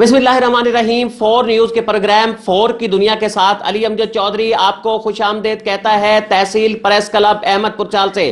बिस्मिल्लाहिर्रहमानिर्रहीम। 4 न्यूज़ के प्रोग्राम 4 की दुनिया के साथ अली अमजद चौधरी आपको खुशामदीद कहता है। तहसील प्रेस क्लब अहमदपुर चाल से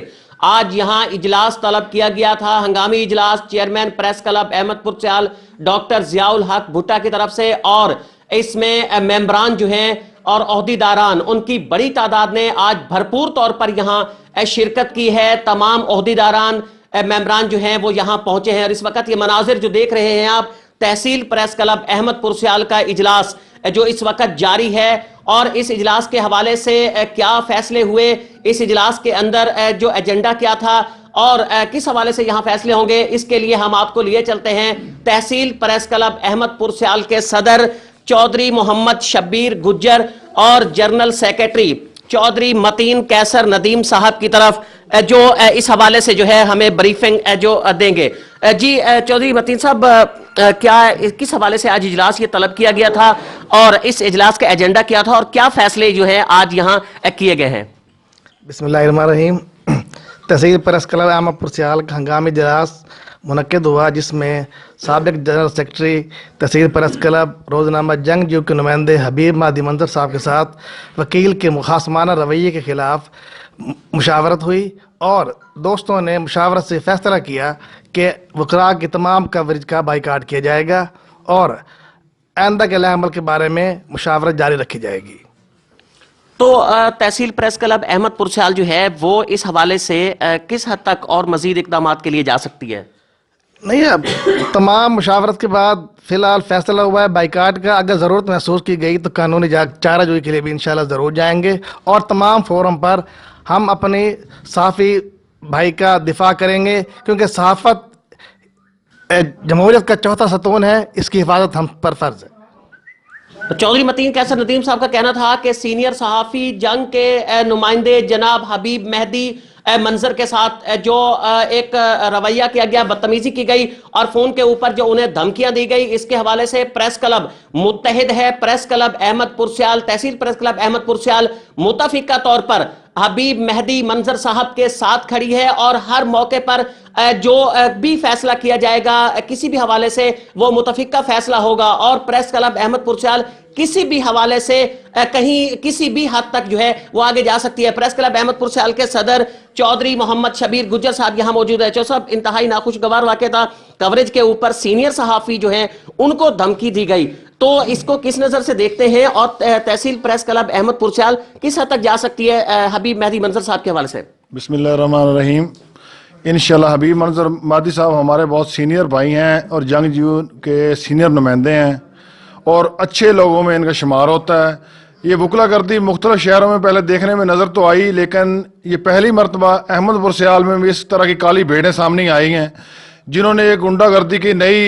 आज यहां इजलास तलब किया गया था। हंगामी इजलास चेयरमैन प्रेस क्लब अहमदपुर चाल डॉक्टर जियाउल हक भुट्टा की तरफ से, और इसमें मेंबरान जो हैं और ओहदेदारान उनकी बड़ी तादाद ने आज भरपूर तौर पर यहां शिरकत की है। तमाम ओहदेदारान मेंबरान जो हैं वो यहां पहुंचे हैं और इस वक्त ये मनाजिर जो देख रहे हैं आप, तहसील प्रेस क्लब अहमदपुर सियाल का इजलास जो इस वक्त जारी है और इस इजलास के हवाले से क्या फैसले हुए, इस इजलास के अंदर जो एजेंडा क्या था और किस हवाले से यहाँ फैसले होंगे, इसके लिए हम आपको लिए चलते हैं तहसील प्रेस क्लब अहमदपुर सियाल के सदर चौधरी मोहम्मद शब्बीर गुज्जर और जनरल सेक्रेटरी चौधरी मतीन कैसर नदीम साहब की तरफ जो इस हवाले से जो है हमें ब्रीफिंग जो देंगे। जी चौधरी मतीन साहब, क्या किस हवाले से आज इजलास ये तलब किया गया था और इस इजलास का एजेंडा क्या था और क्या फैसले जो है आज यहाँ किए गए हैं? बिस्मिल्लाहिर्रहमानिर्रहीम। तहसील प्रेस क्लब अहमदपुर सियाल का हंगामी इजलास मुनक्किद हुआ, जिसमें साबिक जनरल सेक्रेटरी तहसील प्रेस क्लब रोज़नामा जंगजू के नुमाइंदे हबीब महदी मंजर साहब के साथ वकील के मुखासमाना रवैये के खिलाफ मुशावरत हुई और दोस्तों ने मुशावरत से फैसला किया कि वकरा की तमाम कवरेज का बाइकाट किया जाएगा और आइंदा के अमल के बारे में मुशावरत जारी रखी जाएगी। तो तहसील प्रेस क्लब अहमदपुर सियाल जो है वो इस हवाले से किस हद तक और मजीद इकदाम के लिए जा सकती है? नहीं, अब तमाम मुशावरत के बाद फिलहाल फैसला हुआ है बाइकाट का। अगर ज़रूरत महसूस की गई तो कानूनी चाराजोई के लिए भी इंशाल्लाह ज़रूर जाएंगे और तमाम फोरम पर हम अपने सहाफ़ी भाई का दिफा करेंगे, क्योंकि सहाफ़त जमहूरियत का चौथा सतून है, इसकी हिफाजत हम पर फ़र्ज़ है। चौधरी मतीन कैसर नदीम साहब का कहना था कि सीनियर सहाफ़ी जंग के नुमाइंदे जनाब हबीब मेहदी मंजर के साथ जो एक रवैया किया गया, बदतमीजी की गई और फोन के ऊपर जो उन्हें धमकियां दी गई, इसके हवाले से प्रेस क्लब मुत्तहिद है। प्रेस क्लब अहमदपुर सियाल, तहसील प्रेस क्लब अहमदपुर सियाल मुतफिका तौर पर हबीब मेहदी मंजर साहब के साथ खड़ी है और हर मौके पर जो भी फैसला किया जाएगा किसी भी हवाले से वो मुतफिका फैसला होगा और प्रेस क्लब अहमदपुर सियाल किसी भी हवाले से कहीं किसी भी हद तक जो है वो आगे जा सकती है। प्रेस क्लब अहमदपुर सियाल के सदर चौधरी मोहम्मद शब्बीर गुज्जर साहब यहाँ मौजूद है। चौधरी साहब, इंतहाई नाखुशगवार वाक़या था, कवरेज के ऊपर सीनियर सहाफ़ी जो है उनको धमकी दी गई, तो इसको किस नज़र से देखते हैं और तहसील प्रेस क्लब अहमदपुर सियाल किस हद तक जा सकती है हबीब मेहदी मंजर साहब के हवाले से? बिस्मिल्लाहिर्रहमानिर्रहीम। इंशाल्लाह हबीब मंजर महदी साहब हमारे बहुत सीनियर भाई हैं और जंगजू के सीनियर नुमाइंदे हैं और अच्छे लोगों में इनका शुमार होता है। ये वकला गर्दी मुख्तलिफ शहरों में पहले देखने में नज़र तो आई, लेकिन ये पहली मरतबा अहमदपुर सियाल में भी इस तरह की काली भेड़ें सामने आई हैं जिन्होंने ये गुंडा गर्दी की नई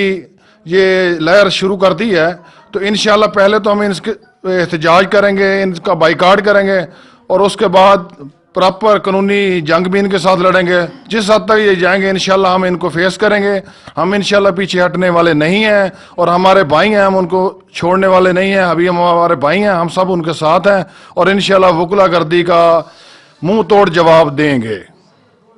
ये लहर शुरू कर दी है। तो इंशाल्लाह पहले तो हम इसके एहतजाज करेंगे, इनका बाइकाट करेंगे और उसके बाद प्रॉपर कानूनी जंग भी इनके साथ लड़ेंगे। जिस हद तक ये जाएंगे इंशाल्लाह हम इनको फेस करेंगे। हम इंशाल्लाह पीछे हटने वाले नहीं हैं और हमारे भाई हैं, हम उनको छोड़ने वाले नहीं हैं। अभी हम हमारे भाई हैं, हम सब उनके साथ हैं और इंशाल्लाह वकला गर्दी का मुंह तोड़ जवाब देंगे।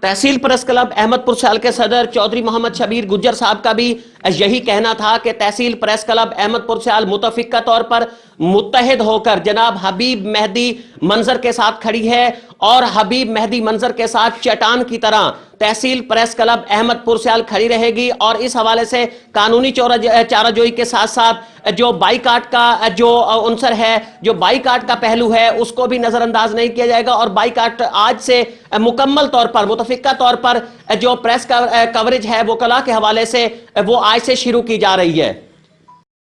तहसील प्रेस क्लब अहमदपुर सियाल के सदर चौधरी मोहम्मद शब्बीर गुज्जर साहब का भी यही कहना था कि तहसील प्रेस क्लब अहमदपुर सियाल मुतफिका तौर पर मुत्तहिद होकर जनाब हबीब मेहदी मंजर के साथ खड़ी है और हबीब मेहदी मंजर के साथ चट्टान की तरह तहसील प्रेस क्लब अहमदपुर सियाल खड़ी रहेगी और इस हवाले से कानूनी चाराजोई के साथ साथ जो बाइकाट का जो अंसर है, जो बाइकाट का पहलू है, उसको भी नजरअंदाज नहीं किया जाएगा और बाइकाट आज से मुकम्मल तौर पर मुतफिका तौर पर जो प्रेस कवरेज है वकला के हवाले से वो आज से शुरू की जा रही है।